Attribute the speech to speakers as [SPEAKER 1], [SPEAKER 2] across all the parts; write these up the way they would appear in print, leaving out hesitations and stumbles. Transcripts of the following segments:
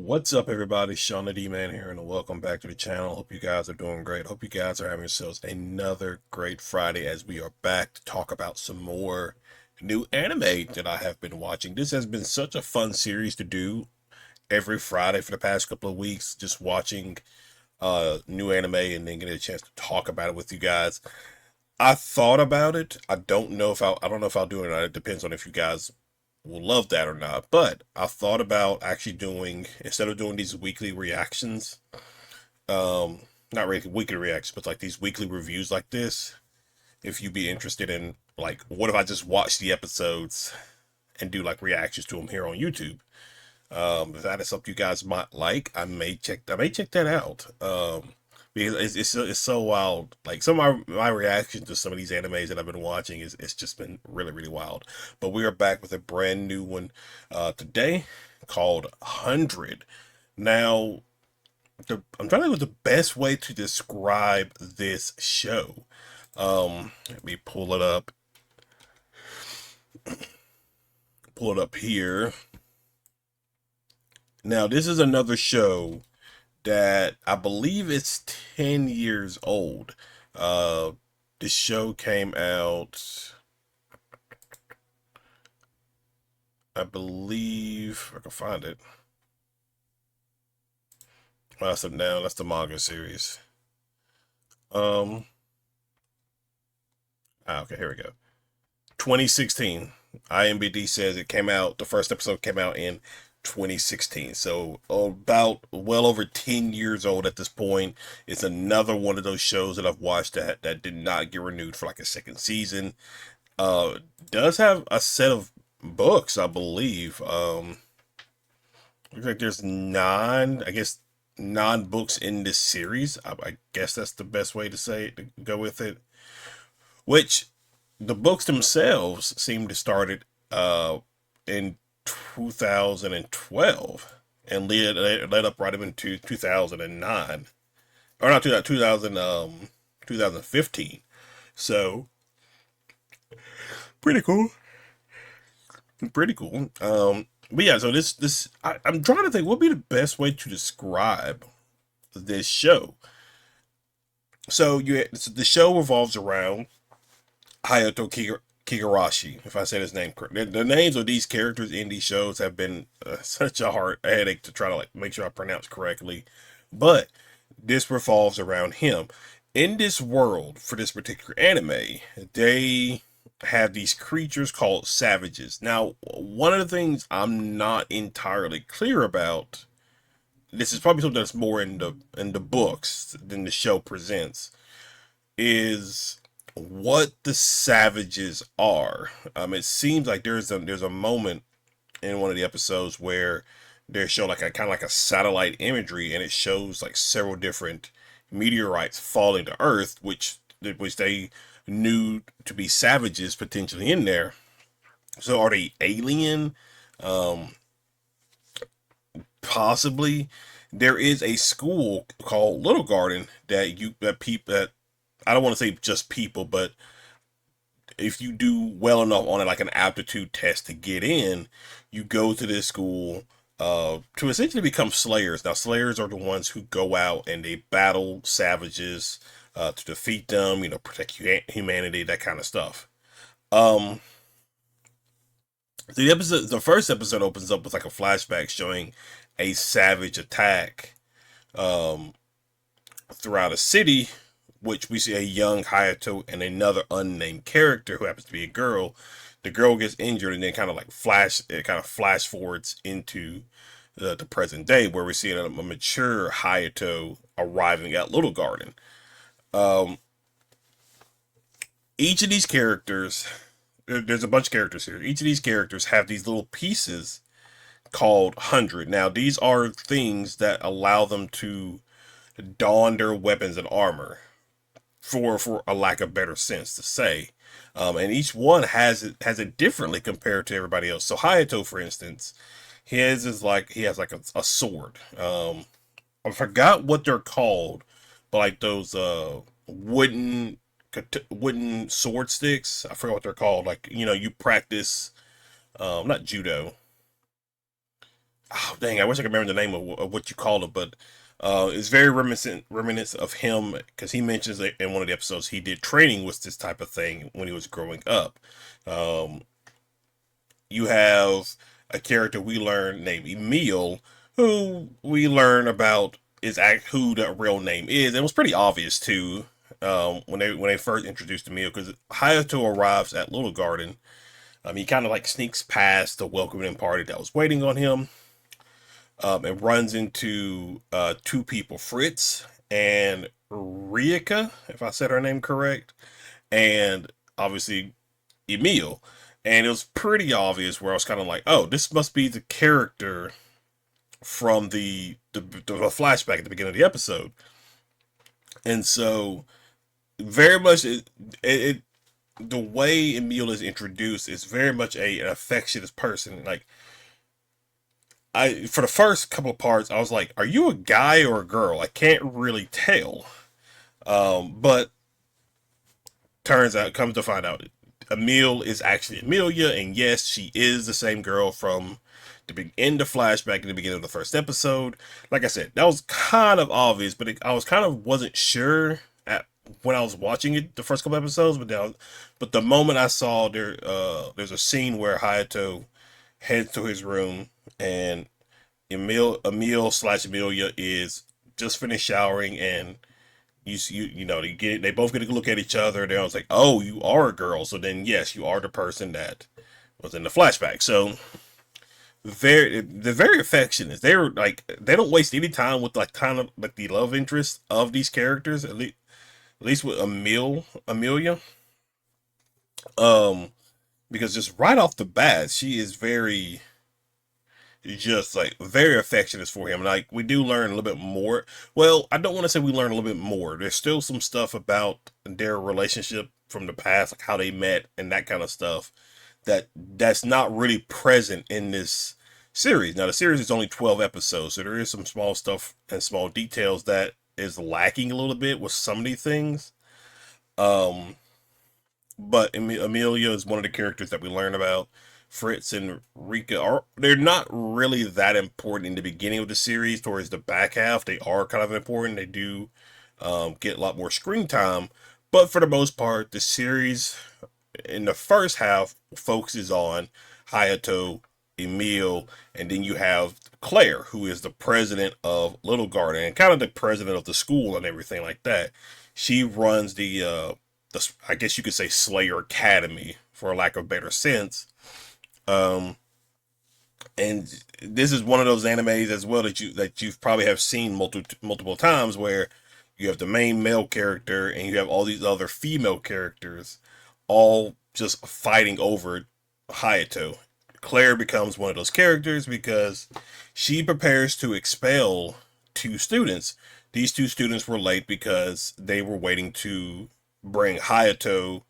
[SPEAKER 1] What's up, everybody? Sean the D-Man here, and welcome back to the channel. Hope you guys are doing great. Hope you guys are having yourselves another great Friday as we are back to talk about some more new anime that I have been watching. This has been such a fun series to do every Friday for the past couple of weeks, just watching new anime and then getting a chance to talk about it with you guys. I thought about it. I don't know if I'll do it or not. It depends on if you guys will love that or not. But I thought about actually doing, instead of doing these weekly reactions, not really weekly reactions, but like these weekly reviews like this, if you'd be interested in, like, what if I just watch the episodes and do like reactions to them here on YouTube? If that is something you guys might like, I may check that out. Because it's so wild. Like, some of my reactions to some of these animes that I've been watching is it's just been really, really wild. But we are back with a brand new one today called 100. Now, I'm trying to think of the best way to describe this show. Let me pull it up here. Now, this is another show that I believe it's 10 years old. Uh, this show came out, I believe, I can find it. Well, that's the manga series. Um, okay, here we go. 2016. IMBD says it came out, the first episode came out in 2016. So about well over 10 years old at this point. It's another one of those shows that I've watched that did not get renewed for like a second season. Uh does have a set of books, I believe. Looks like there's nine, I guess, nine books in this series. I guess that's the best way to say it, to go with it. Which the books themselves seem to started in 2012 and led up right up into 2009, or not 2000, 2015. So pretty cool, pretty cool. But yeah, so I'm trying to think what would be the best way to describe this show. So the show revolves around Hayato Kigarashi, if I said his name correct. The names of these characters in these shows have been such a headache to try to like make sure I pronounce correctly, but this revolves around him. In this world, for this particular anime, they have these creatures called savages. Now, one of the things I'm not entirely clear about, this is probably something that's more in the books than the show presents, is what the savages are. It seems like there's a moment in one of the episodes where they show like a kind of like a satellite imagery, and it shows like several different meteorites falling to Earth, which they knew to be savages potentially in there. So are they alien? Um, Possibly. There is a school called Little Garden that people that I don't want to say just people, but if you do well enough on it, like an aptitude test to get in, you go to this school to essentially become slayers. Now, slayers are the ones who go out and they battle savages to defeat them, protect humanity, that kind of stuff. Um, the first episode opens up with like a flashback showing a savage attack um, throughout a city, which we see a young Hayato and another unnamed character who happens to be a girl. The girl gets injured, and then kind of flash forwards into the present day, where we're seeing a mature Hayato arriving at Little Garden. Um, each of these characters, there's a bunch of characters here. Each of these characters have these little pieces called 100. Now, these are things that allow them to don their weapons and armor, for a lack of better sense to say. And each one has it differently compared to everybody else. So Hayato, for instance, his is like he has like a sword. I forgot what they're called, but like those wooden sword sticks. I forgot what they're called. Like, you practice not judo. oh, dang, I wish I could remember the name of what you called it, but it's very reminiscent of him because he mentions that in one of the episodes he did training with this type of thing when he was growing up. Um, you have a character we learn named Emile, who we learn about who the real name is. It was pretty obvious too when they first introduced Emile because Hayato arrives at Little Garden. He kind of like sneaks past the welcoming party that was waiting on him, and runs into two people, Fritz and Rieka, if I said her name correct, and obviously Emile. And it was pretty obvious where I was kind of like, oh, this must be the character from the flashback at the beginning of the episode. And so, very much, the way Emile is introduced is very much an affectionate person. Like, for the first couple of parts, I was like, are you a guy or a girl? I can't really tell. But turns out, comes to find out, Emile is actually Amelia, and yes, she is the same girl from the end of flashback in the beginning of the first episode. Like I said, that was kind of obvious, but I was kind of wasn't sure at when I was watching it the first couple episodes. But the moment I saw there's a scene where Hayato heads to his room and Emile slash Amelia is just finished showering, and they both get to look at each other. And I was like, oh, you are a girl. So then yes, you are the person that was in the flashback. So they're very affectionate. They're like they don't waste any time with like kind of like the love interest of these characters. At least with Amelia. Um, because just right off the bat, she is just like very affectionate for him. Like we do learn a little bit more. Well, I don't want to say we learn a little bit more. There's still some stuff about their relationship from the past, like how they met and that kind of stuff that's not really present in this series. Now the series is only 12 episodes, so there is some small stuff and small details that is lacking a little bit with some of these things. Um, but Amelia is one of the characters that we learn about. Fritz and Rika they're not really that important in the beginning of the series. Towards the back half, they are kind of important. They do get a lot more screen time, but for the most part, the series in the first half focuses on Hayato, Emile, and then you have Claire, who is the president of Little Garden and kind of the president of the school and everything like that. She runs the I guess you could say Slayer Academy for lack of better sense. Um, and this is one of those animes as well that you've probably have seen multiple times where you have the main male character and you have all these other female characters all just fighting over Hayato. Claire becomes one of those characters because she prepares to expel two students. These two students were late because they were waiting to bring Hayato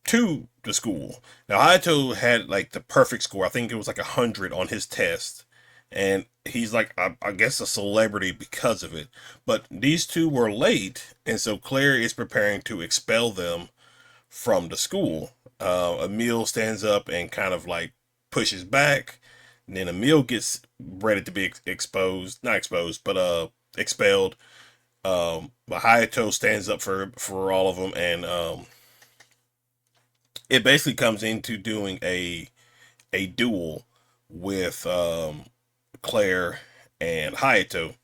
[SPEAKER 1] to the school. Now Hayato had like the perfect score. I think it was like 100 on his test, and he's like I guess a celebrity because of it. But these two were late, and so Claire is preparing to expel them from the school. Emile stands up and kind of like pushes back. And then Emile gets ready to be exposed, not exposed, but expelled. But Hayato stands up for all of them, and it basically comes into doing a duel with Claire and Hayato.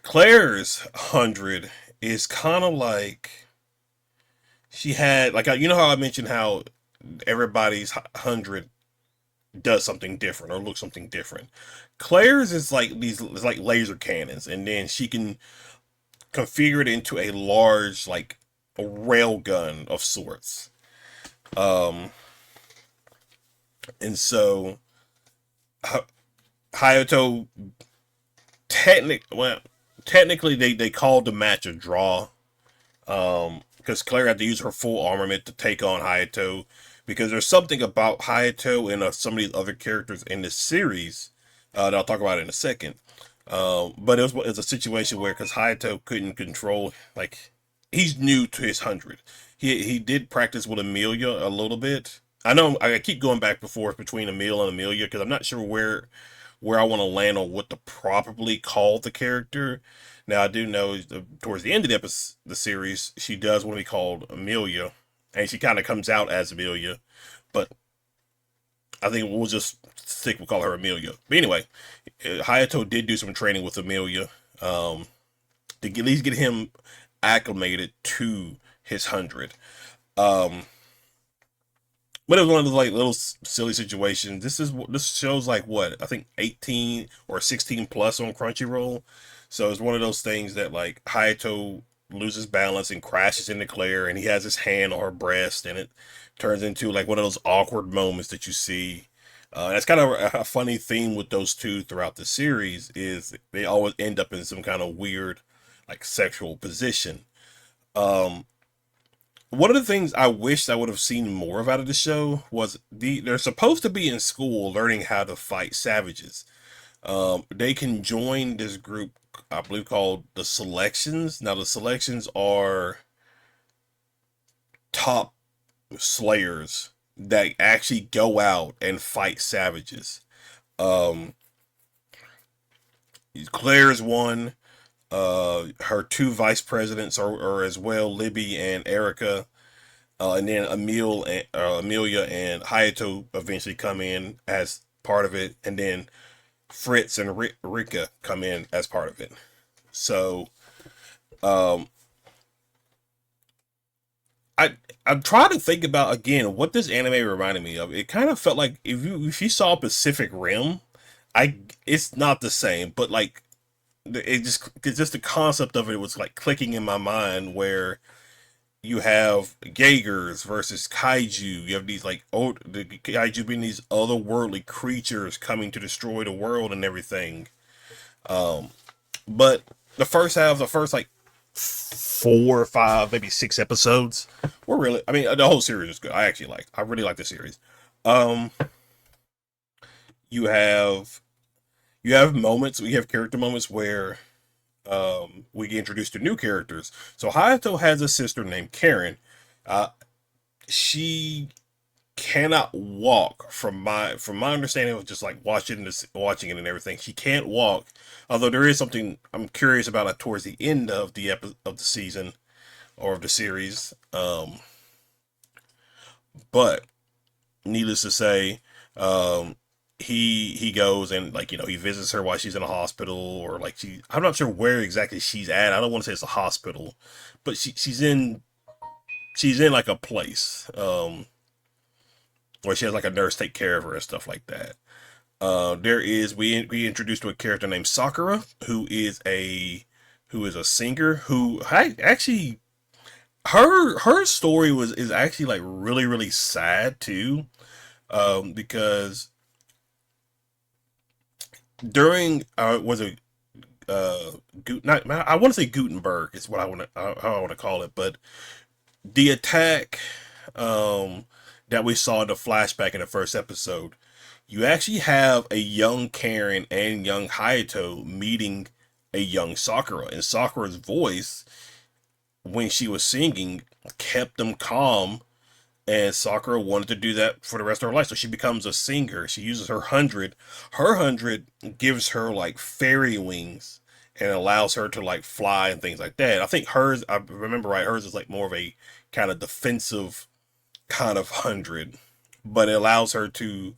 [SPEAKER 1] Claire's 100 is kind of like she had like you know how I mentioned how everybody's 100 does something different or looks something different. Claire's is like these is like laser cannons, and then she can configure it into a large like a rail gun of sorts. Um, and so Hayato technically they called the match a draw. Because Claire had to use her full armament to take on Hayato. Because there's something about Hayato and some of these other characters in this series that I'll talk about in a second. But it was a situation where because Hayato couldn't control like he's new to his 100. He did practice with Amelia a little bit, I know I keep going back and forth between Emile and Amelia because I'm not sure where I want to land on what to properly call the character. Now I do know towards the end of the series, she does want to be called Amelia, and she kind of comes out as Amelia, but I think we'll just stick. We'll call her Amelia. But anyway, Hayato did do some training with Amelia um, to at least get him acclimated to his 100. Um, but it was one of those like little silly situations. This shows like what I think 18 or 16 plus on Crunchyroll. So it's one of those things that like Hayato loses balance and crashes into Claire, and he has his hand on her breast, and it turns into like one of those awkward moments that you see. That's kind of a funny theme with those two throughout the series is they always end up in some kind of weird like sexual position. Um, One of the things I wished I would have seen more of out of the show was they're supposed to be in school learning how to fight savages. They can join this group, I believe, called the Selections. Now the Selections are top slayers that actually go out and fight savages. Um, Claire's one. Her two vice presidents are as well, Libby and Erica. And then Amelia and Hayato eventually come in as part of it, and then Fritz and Rika come in as part of it. So um, I I'm trying to think about again what this anime reminded me of. It kind of felt like if you saw Pacific Rim, I it's not the same, but like it's just the concept of it was like clicking in my mind where you have Jaegers versus kaiju. You have these like the kaiju being these otherworldly creatures coming to destroy the world and everything. Um, but the first half, the first like 4 or 5, maybe 6 episodes, were really. I mean, the whole series is good. I really like the series. Um, you have you have moments. We have character moments where we get introduced to new characters. So Hayato has a sister named Karen. Uh, she cannot walk from my understanding of just like watching it and everything. She can't walk. Although there is something I'm curious about towards the end of of the season or of the series. But needless to say, um, he goes and like he visits her while she's in a hospital or like I'm not sure where exactly she's at. I don't want to say it's a hospital, but she's in like a place where she has like a nurse take care of her and stuff like that. There is we introduced to a character named Sakura who is a singer who I actually her story is actually like really sad too, because during was it not I want to say Gutenberg is what I want to how I want to call it, but the attack um that we saw in the flashback in the first episode, you actually have a young Karen and young Hayato meeting a young Sakura, and Sakura's voice when she was singing kept them calm, and Sakura wanted to do that for the rest of her life. So she becomes a singer. She uses her 100. Her 100 gives her like fairy wings and allows her to like fly and things like that. I think hers, I remember right, hers is like more of a kind of defensive kind of 100, but it allows her to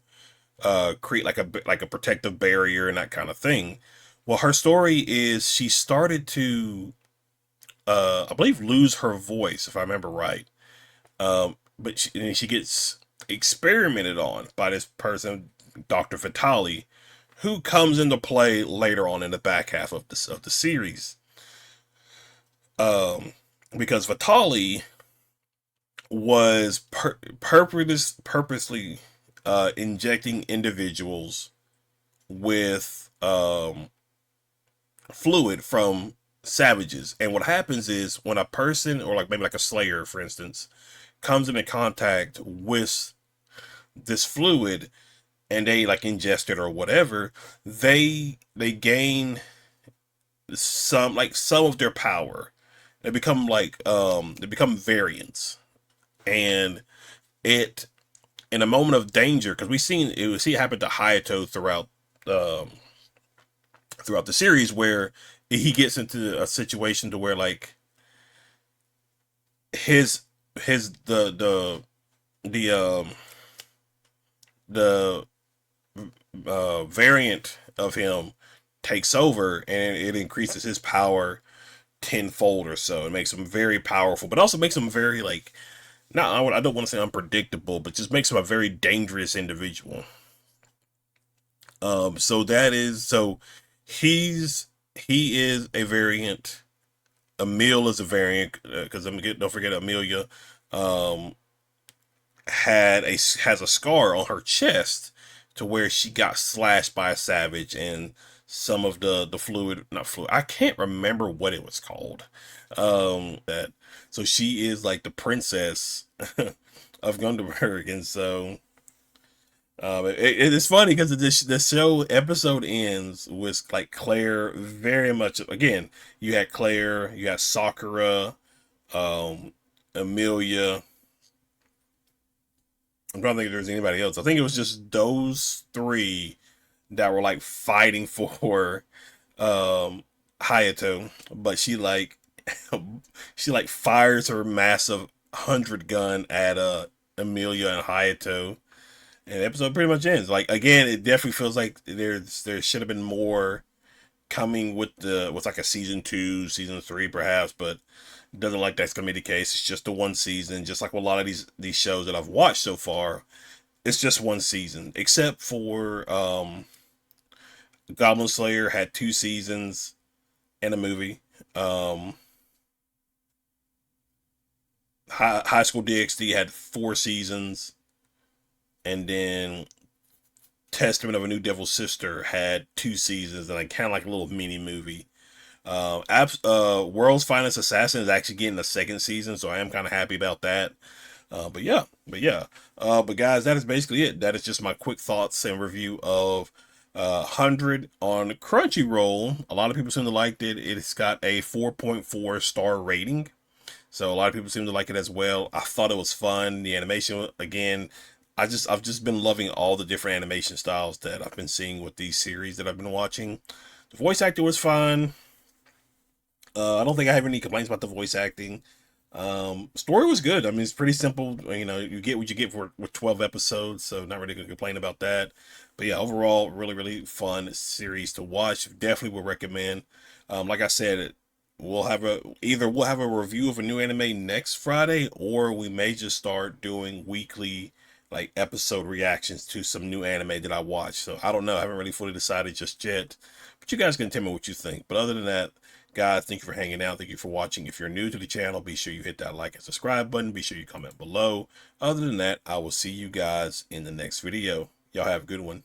[SPEAKER 1] create like a protective barrier and that kind of thing. Well, her story is she started to I believe lose her voice if I remember right. But she gets experimented on by this person, Dr. Vitali, who comes into play later on in the back half of the series. Um, because Vitali was purposely injecting individuals with fluid from savages. And what happens is when a person, or like maybe like a slayer, for instance, comes into contact with this fluid and they like ingest it or whatever, they gain some of their power. They become variants, and it in a moment of danger, because we see it happen to Hayato um, throughout the series, where he gets into a situation to where like his his the the variant of him takes over, and it increases his power tenfold or so. It makes him very powerful, but also makes him very like, not, I don't want to say unpredictable, but just makes him a very dangerous individual. So that is so he is a variant. Emile is a variant, because don't forget Amelia um, has a scar on her chest to where she got slashed by a savage, and some of the fluid, not fluid, I can't remember what it was called. That so she is like the princess of Gunderberg, and so it's funny because the show episode ends with like Claire very much again. You had Claire, you had Sakura, um, Amelia. I'm trying to think if there's anybody else. I think it was just those three that were like fighting for um Hayato, but she like fires her massive 100 gun at Amelia and Hayato, and the episode pretty much ends. Like again, it definitely feels like there should have been more coming with like a season 2, season 3 perhaps, but it doesn't like that's gonna be the case. It's just the one season, just like with a lot of these shows that I've watched so far. It's just one season, except for Goblin Slayer had 2 seasons and a movie. Um, High School DxD had 4 seasons, and then Testament of a New Devil's Sister had 2 seasons, and like kind of like a little mini movie. World's Finest Assassin is actually getting a second season, so I am kind of happy about that. But guys, that is basically it. That is just my quick thoughts and review of 100 on Crunchyroll. A lot of people seem to like it. It's got a 4.4 star rating. So a lot of people seem to like it as well. I thought it was fun. The animation, again, I've just been loving all the different animation styles that I've been seeing with these series that I've been watching. The voice actor was fine. I don't think I have any complaints about the voice acting. Story was good. I mean, it's pretty simple. You know, you get what you get for with 12 episodes, so not really gonna complain about that. But yeah, overall, really, really fun series to watch. Definitely would recommend. Like I said, we'll have a review of a new anime next Friday, or we may just start doing weekly like episode reactions to some new anime that I watch. So I don't know. I haven't really fully decided just yet. But you guys can tell me what you think. But other than that, guys, thank you for hanging out. Thank you for watching. If you're new to the channel, be sure you hit that like and subscribe button. Be sure you comment below. Other than that, I will see you guys in the next video. Y'all have a good one.